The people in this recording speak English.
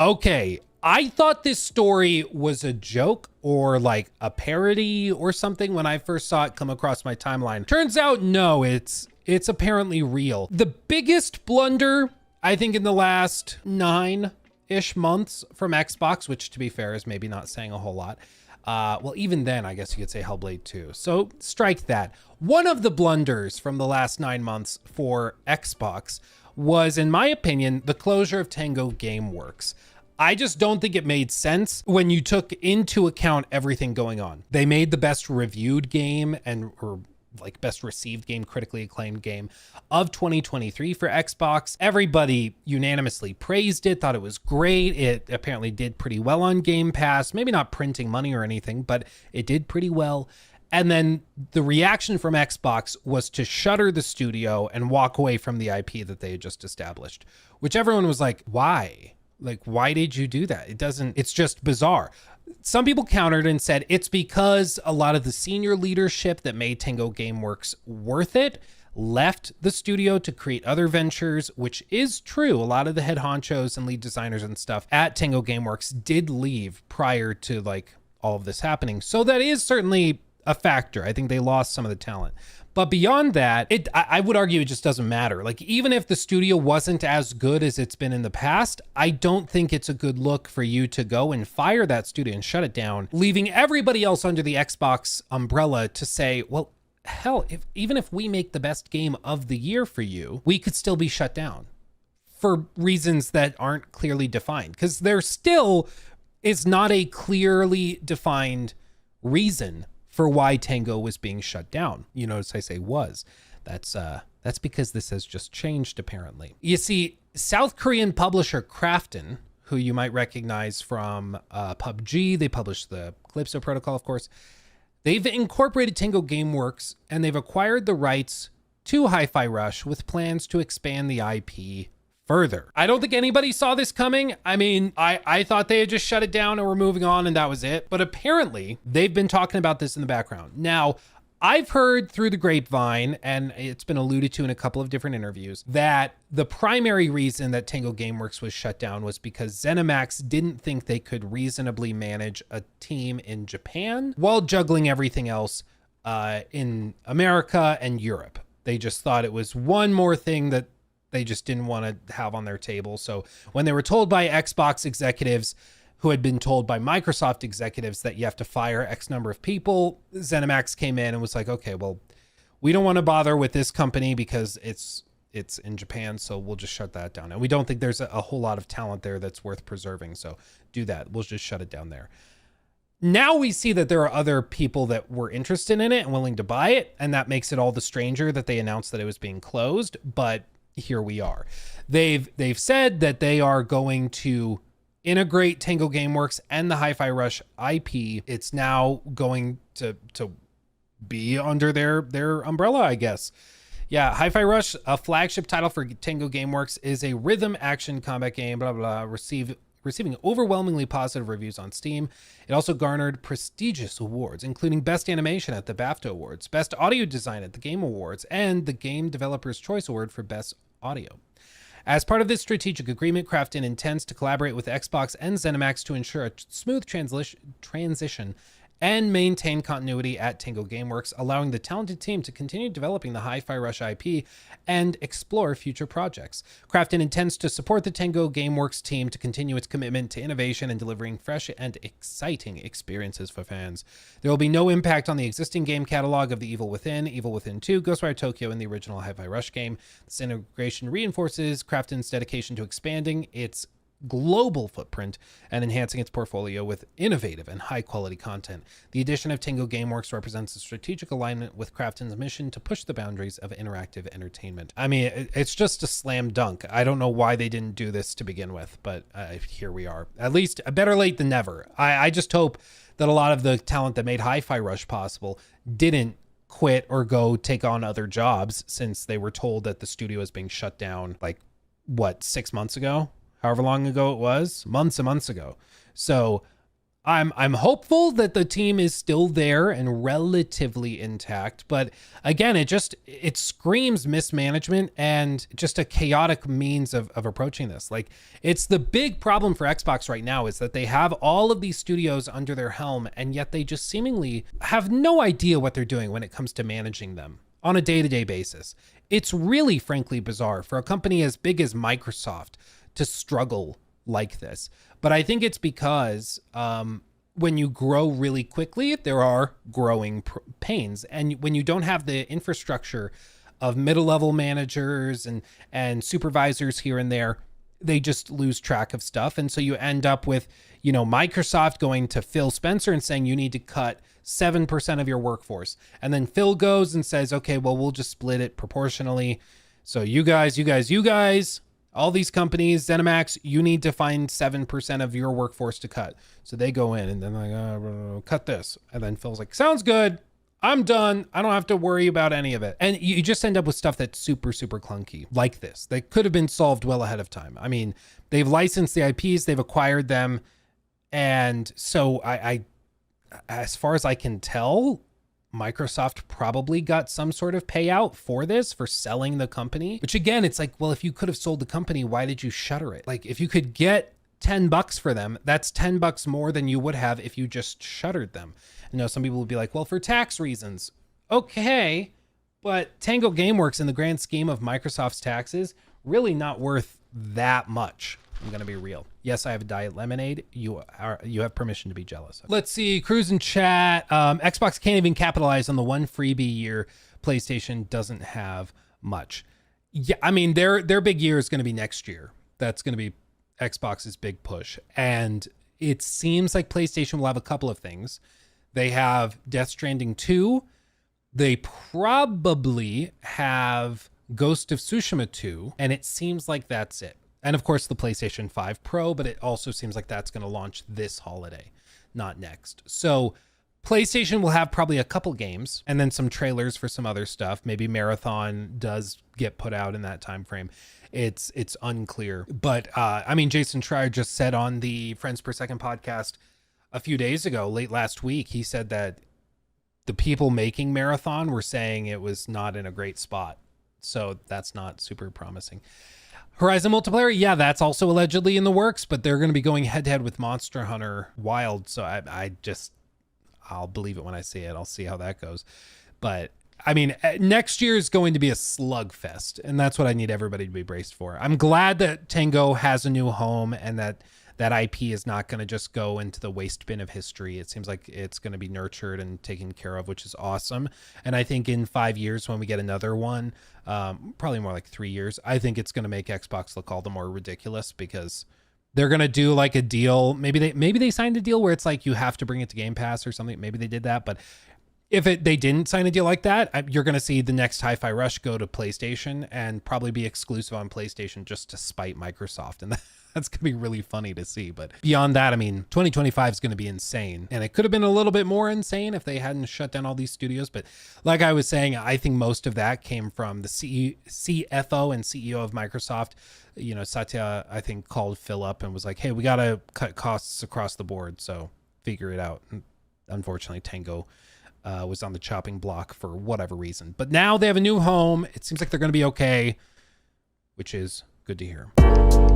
Okay, I thought this story was a joke or like a parody or something when I first saw it come across my timeline. Turns out, no, it's apparently real. The biggest blunder, I think, in the last 9-ish months from Xbox, which to be fair is maybe not saying a whole lot. Well, even then, I guess you could say Hellblade 2. So strike that. One of the blunders from the last 9 months for Xbox was, in my opinion, the closure of Tango Gameworks. I just don't think it made sense when you took into account everything going on. They made the best reviewed game or like best received game, critically acclaimed game of 2023 for Xbox. Everybody unanimously praised it, thought it was great. It apparently did pretty well on Game Pass, maybe not printing money or anything, but it did pretty well. And then the reaction from Xbox was to shutter the studio and walk away from the IP that they had just established, which everyone was like, why? Like, why did you do that? It's just bizarre. Some people countered and said it's because a lot of the senior leadership that made Tango Gameworks worth it left the studio to create other ventures, which is true. A lot of the head honchos and lead designers and stuff at Tango Gameworks did leave prior to like all of this happening. So that is certainly a factor. I think they lost some of the talent. But beyond that, I would argue it just doesn't matter. Like, even if the studio wasn't as good as it's been in the past, I don't think it's a good look for you to go and fire that studio and shut it down, leaving everybody else under the Xbox umbrella to say, well, hell, even if we make the best game of the year for you, we could still be shut down for reasons that aren't clearly defined. Because there still is not a clearly defined reason for why Tango was being shut down. You notice I say was. That's because this has just changed, apparently. You see, South Korean publisher Krafton, who you might recognize from PUBG, they published the Calypso Protocol, of course. They've incorporated Tango Gameworks, and they've acquired the rights to Hi-Fi Rush with plans to expand the IP further. I don't think anybody saw this coming. I mean, I thought they had just shut it down and were moving on and that was it. But apparently they've been talking about this in the background. Now, I've heard through the grapevine, and it's been alluded to in a couple of different interviews, that the primary reason that Tango Gameworks was shut down was because ZeniMax didn't think they could reasonably manage a team in Japan while juggling everything else in America and Europe. They just thought it was one more thing that they just didn't want to have on their table. So when they were told by Xbox executives who had been told by Microsoft executives that you have to fire X number of people, ZeniMax came in and was like, okay, well, we don't want to bother with this company because it's in Japan, so we'll just shut that down. And we don't think there's a whole lot of talent there that's worth preserving, so do that. We'll just shut it down there. Now we see that there are other people that were interested in it and willing to buy it, and that makes it all the stranger that they announced that it was being closed, but here we are. They've said that they are going to integrate Tango Gameworks and the Hi-Fi Rush IP. It's now going to be under their umbrella, I guess. Yeah, Hi-Fi Rush, a flagship title for Tango Gameworks, is a rhythm action combat game, blah, blah, blah, receiving overwhelmingly positive reviews on Steam. It also garnered prestigious awards, including Best Animation at the BAFTA Awards, Best Audio Design at the Game Awards, and the Game Developer's Choice Award for Best Audio. As part of this strategic agreement, Krafton intends to collaborate with Xbox and ZeniMax to ensure a smooth transition and maintain continuity at Tango Gameworks, allowing the talented team to continue developing the Hi-Fi Rush IP and explore future projects. Krafton intends to support the Tango Gameworks team to continue its commitment to innovation and delivering fresh and exciting experiences for fans. There will be no impact on the existing game catalog of The Evil Within, Evil Within 2, Ghostwire Tokyo, and the original Hi-Fi Rush game. This integration reinforces Krafton's dedication to expanding its global footprint and enhancing its portfolio with innovative and high quality content. The addition of Tango Gameworks represents a strategic alignment with Krafton's mission to push the boundaries of interactive entertainment. I mean, it's just a slam dunk. I don't know why they didn't do this to begin with, but here we are. At least better late than never. I just hope that a lot of the talent that made Hi-Fi Rush possible didn't quit or go take on other jobs, since they were told that the studio is being shut down, like, what, 6 months ago? However long ago it was, months and months ago. So I'm hopeful that the team is still there and relatively intact, but again, it screams mismanagement and just a chaotic means of approaching this. Like, it's the big problem for Xbox right now is that they have all of these studios under their helm, and yet they just seemingly have no idea what they're doing when it comes to managing them on a day-to-day basis. It's really, frankly, bizarre for a company as big as Microsoft to struggle like this. But I think it's because when you grow really quickly, there are growing pains. And when you don't have the infrastructure of middle-level managers and supervisors here and there, they just lose track of stuff. And so you end up with, Microsoft going to Phil Spencer and saying you need to cut 7% of your workforce. And then Phil goes and says, okay, well, we'll just split it proportionally. So you guys, all these companies, ZeniMax, you need to find 7% of your workforce to cut. So they go in and then like, cut this. And then Phil's like, sounds good. I'm done. I don't have to worry about any of it. And you just end up with stuff that's super, super clunky like this. That could have been solved well ahead of time. I mean, they've licensed the IPs, they've acquired them. And so I as far as I can tell, Microsoft probably got some sort of payout for this, for selling the company, which again, it's like, well, if you could have sold the company, why did you shutter it? Like, if you could get $10 for them, that's $10 more than you would have if you just shuttered them. Some people would be like, well, for tax reasons. Okay, but Tango Gameworks in the grand scheme of Microsoft's taxes, really not worth that much. I'm going to be real. Yes, I have a diet lemonade. You have permission to be jealous. Let's see. Cruise and chat. Xbox can't even capitalize on the one freebie year. PlayStation doesn't have much. Yeah, I mean, their big year is going to be next year. That's going to be Xbox's big push. And it seems like PlayStation will have a couple of things. They have Death Stranding 2. They probably have Ghost of Tsushima 2. And it seems like that's it. And of course, the PlayStation 5 Pro, but it also seems like that's going to launch this holiday, not next. So PlayStation will have probably a couple games and then some trailers for some other stuff. Maybe Marathon does get put out in that time frame. It's unclear. But I mean, Jason Schreier just said on the Friends Per Second podcast a few days ago, late last week, he said that the people making Marathon were saying it was not in a great spot. So that's not super promising. Horizon multiplayer, yeah, that's also allegedly in the works, but they're going to be going head-to-head with Monster Hunter Wild, so I'll believe it when I see it. I'll see how that goes. But, I mean, next year is going to be a slugfest, and that's what I need everybody to be braced for. I'm glad that Tango has a new home and that IP is not going to just go into the waste bin of history. It seems like it's going to be nurtured and taken care of, which is awesome. And I think in 5 years when we get another one, probably more like 3 years, I think it's going to make Xbox look all the more ridiculous because they're going to do like a deal. Maybe they signed a deal where it's like you have to bring it to Game Pass or something. Maybe they did that, but if they didn't sign a deal like that, you're going to see the next Hi-Fi Rush go to PlayStation and probably be exclusive on PlayStation just to spite Microsoft. And that's going to be really funny to see. But beyond that, I mean, 2025 is going to be insane. And it could have been a little bit more insane if they hadn't shut down all these studios. But like I was saying, I think most of that came from the CFO and CEO of Microsoft. Satya, I think, called Phil up and was like, hey, we got to cut costs across the board. So figure it out. And unfortunately, Tango was on the chopping block for whatever reason. But now they have a new home. It seems like they're going to be okay, which is good to hear.